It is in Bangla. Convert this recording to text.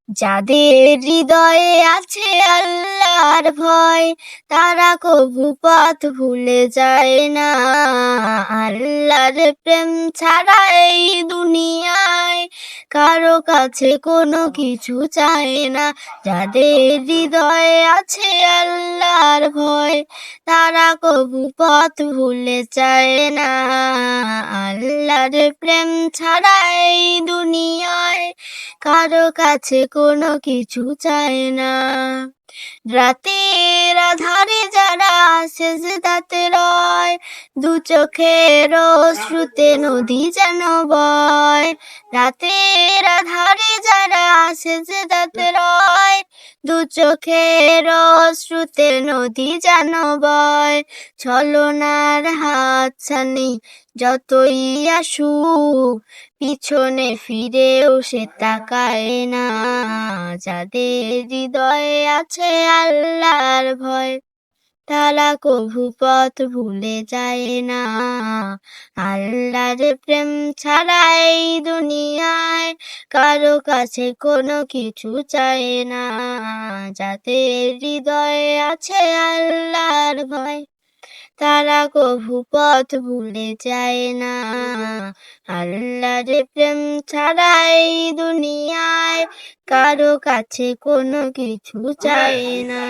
যাদের হৃদয়ে আছে আল্লাহর ভয়, তারা কভু পথ ভুলে যায় না। আল্লাহর প্রেম ছাড়া এই দুনিয়ায় কারো কাছে কোনো কিছু চায় না। যাদের হৃদয়ে আছে আল্লাহর ভয়, তারা কভু পথ ভুলে যায় না। আল্লাহর প্রেম ছাড়া এই দুনিয়ায় কারো কাছে কোনো কিছু চায় না। রাতের আধারে যারা সেজদাতে রয়, দু চোখের অশ্রুতে নদী যেন বয়। রাতের আধারে যারা সেজদাতে রয়, দু চোখের অশ্রুতে নদী যেন বয়। ছলনার হাতছানি যতই আসুক, পিছনে ফিরেও সে তাকায় না। যাদের হৃদয়ে আছে আল্লাহর ভয়, তারা কভু পথ ভুলে যায় না। আল্লাহর প্রেম ছাড়া এই দুনিয়ায় কারো কাছে কোনো কিছু চায় না। যাদের হৃদয়ে আছে আল্লাহর ভয়, তারা কভু পথ ভুলে যায় না। আল্লাহর প্রেম ছাড়া এই দুনিয়ায় কারো কাছে কোনো কিছু চায় না।